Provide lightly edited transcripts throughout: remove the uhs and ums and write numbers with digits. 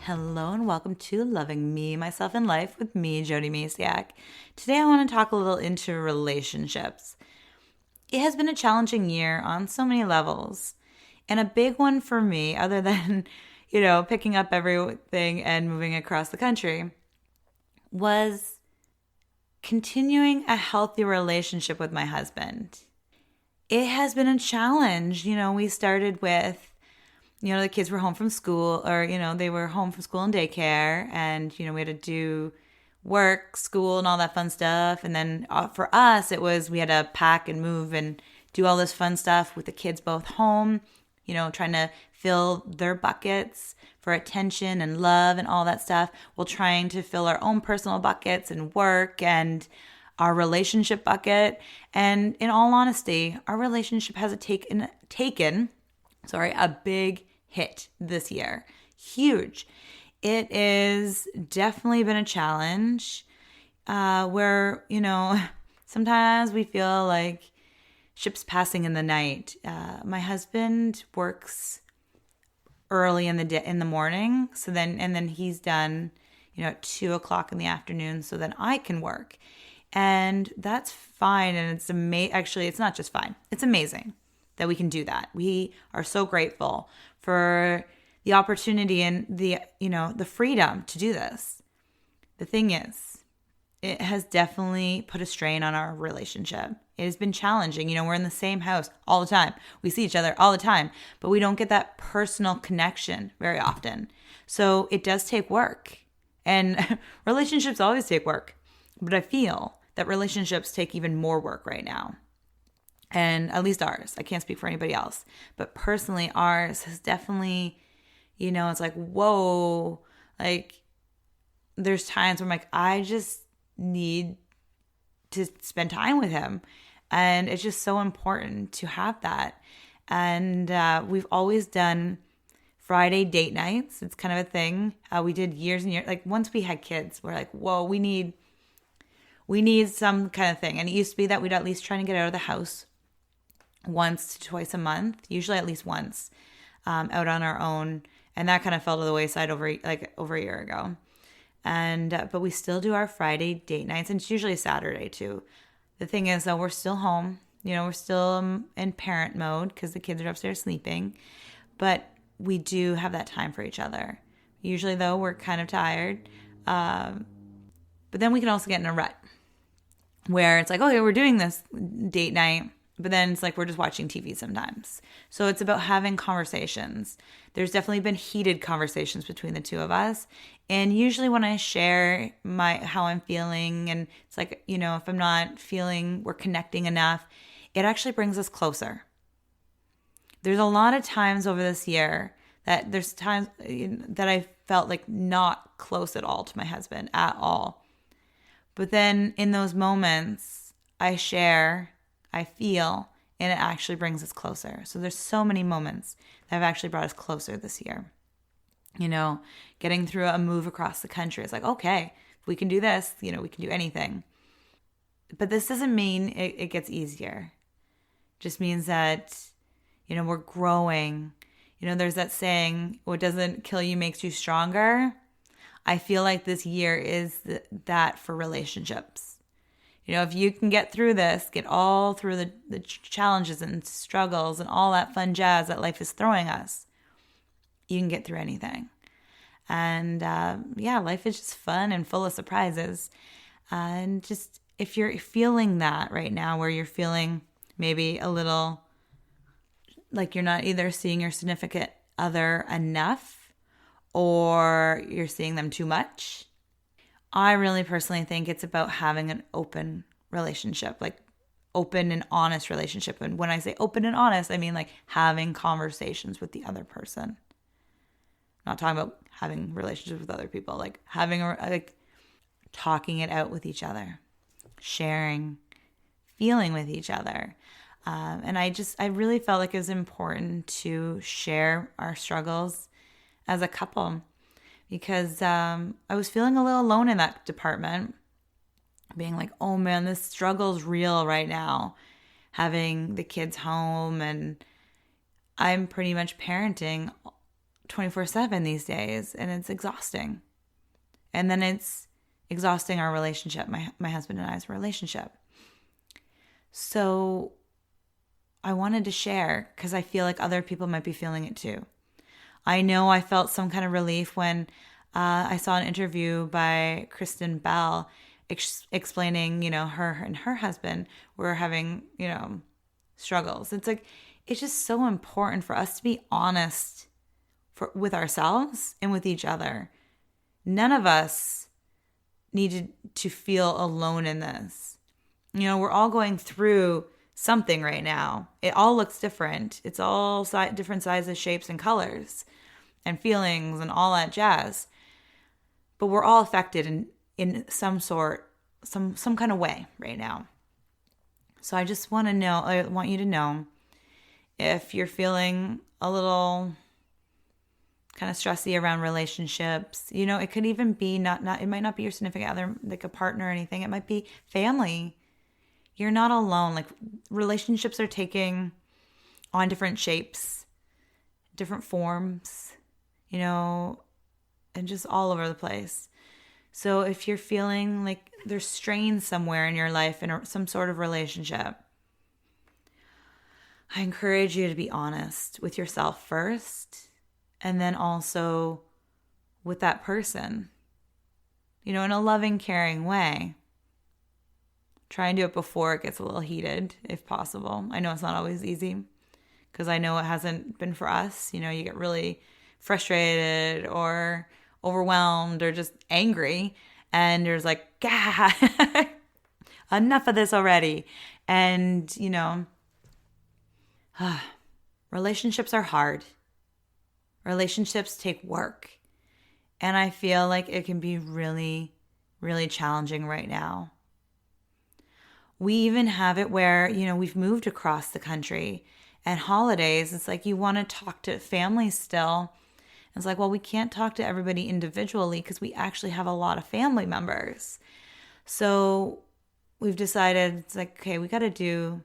Hello and welcome to Loving Me, Myself, and Life with me, Jody Masiak. Today I want to talk a little into relationships. It has been a challenging year on so many levels. And a big one for me, other than, picking up everything and moving across the country, was continuing a healthy relationship with my husband. It has been a challenge. We started with the kids were home from school or, they were home from school and daycare and, we had to do work, school and all that fun stuff. And then for us, it was, we had to pack and move and do all this fun stuff with the kids both home, trying to fill their buckets for attention and love and all that stuff while trying to fill our own personal buckets and work and our relationship bucket. And in all honesty, our relationship has taken a big hit this year. Huge. It is definitely been a challenge where, sometimes we feel like ships passing in the night. My husband works early in the morning. And then he's done, at 2:00 in the afternoon. So then I can work. And that's fine. And it's actually, it's not just fine. It's amazing that we can do that. We are so grateful for the opportunity and the freedom to do this. The thing is, it has definitely put a strain on our relationship. It has been challenging. We're in the same house all the time. We see each other all the time, but we don't get that personal connection very often. So it does take work. And relationships always take work. But I feel that relationships take even more work right now. And at least ours. I can't speak for anybody else. But personally, ours has definitely, it's like, whoa. Like, there's times where I'm like, I just need to spend time with him. And it's just so important to have that. And we've always done Friday date nights. It's kind of a thing. We did years and years. Like, once we had kids, we're like, whoa, we need some kind of thing. And it used to be that we'd at least try to get out of the house once to twice a month, usually at least once, out on our own. And that kind of fell to the wayside over a year ago. And but we still do our Friday date nights, and it's usually Saturday too. The thing is, though, we're still home. We're still in parent mode because the kids are upstairs sleeping. But we do have that time for each other. Usually, though, we're kind of tired. But then we can also get in a rut where it's like, okay, we're doing this date night, but then it's like we're just watching TV sometimes. So it's about having conversations. There's definitely been heated conversations between the two of us. And usually when I share how I'm feeling, and it's like, if I'm not feeling we're connecting enough, it actually brings us closer. There's a lot of times over this year that there's times that I felt like not close at all to my husband at all. But then in those moments, I share, I feel, and it actually brings us closer. So there's so many moments that have actually brought us closer this year. Getting through a move across the country. It's like, okay, if we can do this, we can do anything. But this doesn't mean it gets easier. It just means that, we're growing. There's that saying, what doesn't kill you makes you stronger. I feel like this year is that for relationships. If you can get through this, get all through the challenges and struggles and all that fun jazz that life is throwing us, you can get through anything. And life is just fun and full of surprises. And just if you're feeling that right now, where you're feeling maybe a little like you're not either seeing your significant other enough, or you're seeing them too much, I really personally think it's about having an open relationship, like open and honest relationship. And when I say open and honest, I mean like having conversations with the other person. I'm not talking about having relationships with other people, like talking it out with each other, sharing, feeling with each other. And I really felt like it was important to share our struggles as a couple, because I was feeling a little alone in that department, being like, oh man, this struggle's real right now, having the kids home, and I'm pretty much parenting 24/7 these days, and it's exhausting. And then it's exhausting our relationship, my husband and I's relationship. So I wanted to share because I feel like other people might be feeling it too. I know I felt some kind of relief when I saw an interview by Kristen Bell explaining, her and her husband were having, struggles. It's like, it's just so important for us to be honest with ourselves and with each other. None of us needed to feel alone in this. We're all going through something right now. It all looks different. It's all different sizes, shapes, and colors and feelings and all that jazz. But we're all affected in some kind of way right now. So I just want you to know if you're feeling a little kind of stressy around relationships, it could even be it might not be your significant other, like a partner or anything. It might be family. You're not alone. Like, relationships are taking on different shapes, different forms, and just all over the place. So if you're feeling like there's strain somewhere in your life in some sort of relationship, I encourage you to be honest with yourself first, and then also with that person, in a loving, caring way. Try and do it before it gets a little heated, if possible. I know it's not always easy, because I know it hasn't been for us. You get really frustrated or overwhelmed or just angry, and there's like, gah, enough of this already. And, relationships are hard. Relationships take work. And I feel like it can be really, really challenging right now. We even have it where, we've moved across the country, and holidays, it's like you want to talk to family still. And it's like, well, we can't talk to everybody individually because we actually have a lot of family members. So we've decided, it's like, okay, we got to do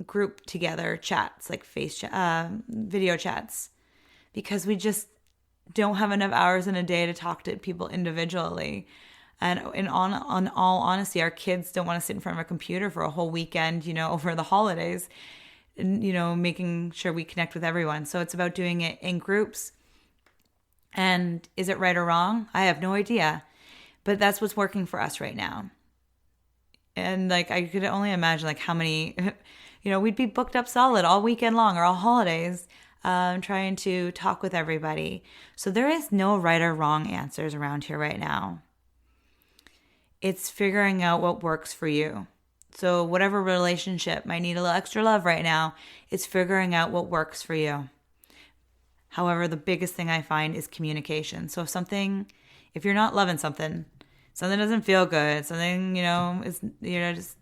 group together chats, like video chats, because we just don't have enough hours in a day to talk to people individually. And on all honesty, our kids don't want to sit in front of a computer for a whole weekend, over the holidays, and, making sure we connect with everyone. So it's about doing it in groups. And is it right or wrong? I have no idea. But that's what's working for us right now. And like, I could only imagine like how many, we'd be booked up solid all weekend long or all holidays, trying to talk with everybody. So there is no right or wrong answers around here right now. It's figuring out what works for you. So whatever relationship might need a little extra love right now, it's figuring out what works for you. However, the biggest thing I find is communication. So if you're not loving something doesn't feel good, something, is, just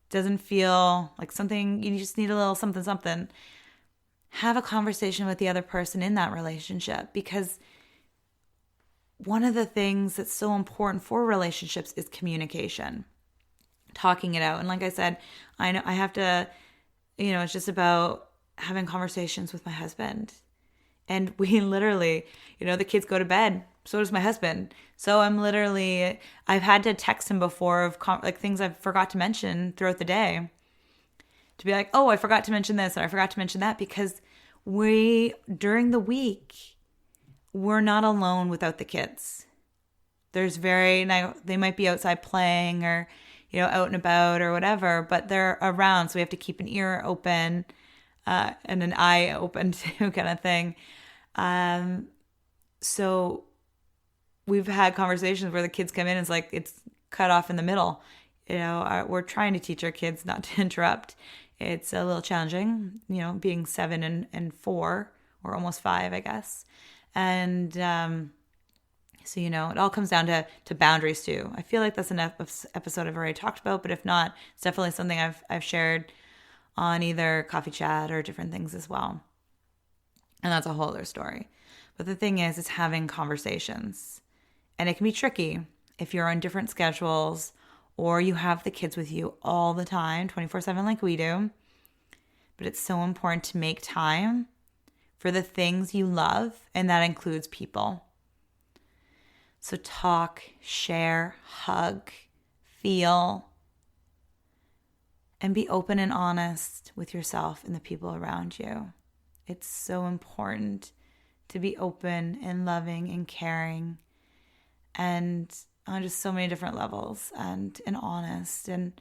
doesn't feel like something, you just need a little something, have a conversation with the other person in that relationship, because one of the things that's so important for relationships is communication, talking it out. And like I said, I know I have to, it's just about having conversations with my husband. And we literally, the kids go to bed. So does my husband. So I've had to text him before of things I forgot to mention throughout the day, to be like, oh, I forgot to mention this, or I forgot to mention that, because during the week, we're not alone without the kids. They might be outside playing or, out and about or whatever, but they're around. So we have to keep an ear open and an eye open too, kind of thing. So we've had conversations where the kids come in and it's like, it's cut off in the middle. We're trying to teach our kids not to interrupt. It's a little challenging, being 7 and 4 or almost 5, I guess. And so, it all comes down to boundaries too. I feel like that's an episode I've already talked about, but if not, it's definitely something I've shared on either Coffee Chat or different things as well. And that's a whole other story. But the thing is, it's having conversations. And it can be tricky if you're on different schedules or you have the kids with you all the time, 24/7 like we do. But it's so important to make time for the things you love, and that includes people. So talk, share, hug, feel, and be open and honest with yourself and the people around you. It's so important to be open and loving and caring and on just so many different levels and honest. And,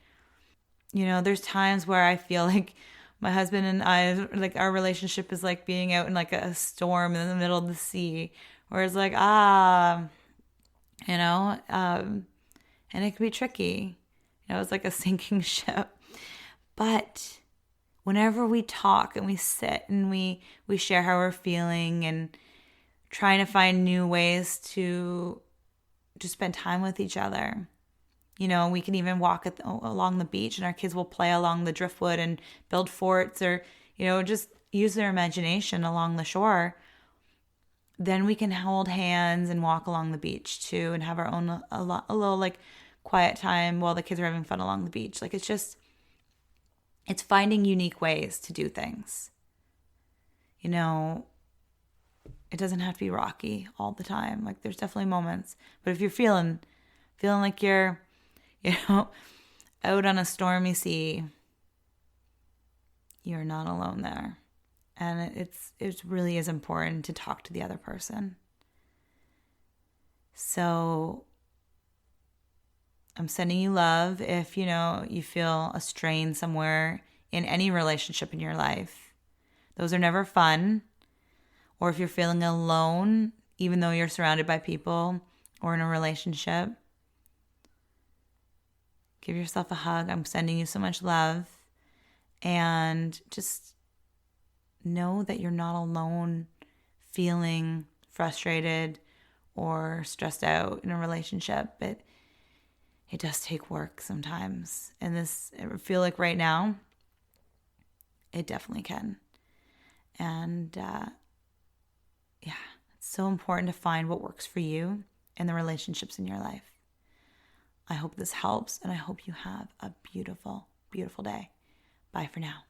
there's times where I feel like my husband and I, like our relationship is like being out in like a storm in the middle of the sea, where it's like, and it can be tricky. It's like a sinking ship. But whenever we talk and we sit and we share how we're feeling and trying to find new ways to just spend time with each other. We can even walk along the beach and our kids will play along the driftwood and build forts or, just use their imagination along the shore. Then we can hold hands and walk along the beach too and have our own, a little like quiet time while the kids are having fun along the beach. Like it's finding unique ways to do things. It doesn't have to be rocky all the time. Like there's definitely moments. But if you're feeling like you're, out on a stormy sea, you're not alone there. And it really is important to talk to the other person. So I'm sending you love if, you feel a strain somewhere in any relationship in your life. Those are never fun. Or if you're feeling alone, even though you're surrounded by people or in a relationship, give yourself a hug. I'm sending you so much love. And just know that you're not alone feeling frustrated or stressed out in a relationship. It does take work sometimes. And I feel like right now, it definitely can. And it's so important to find what works for you and the relationships in your life. I hope this helps, and I hope you have a beautiful, beautiful day. Bye for now.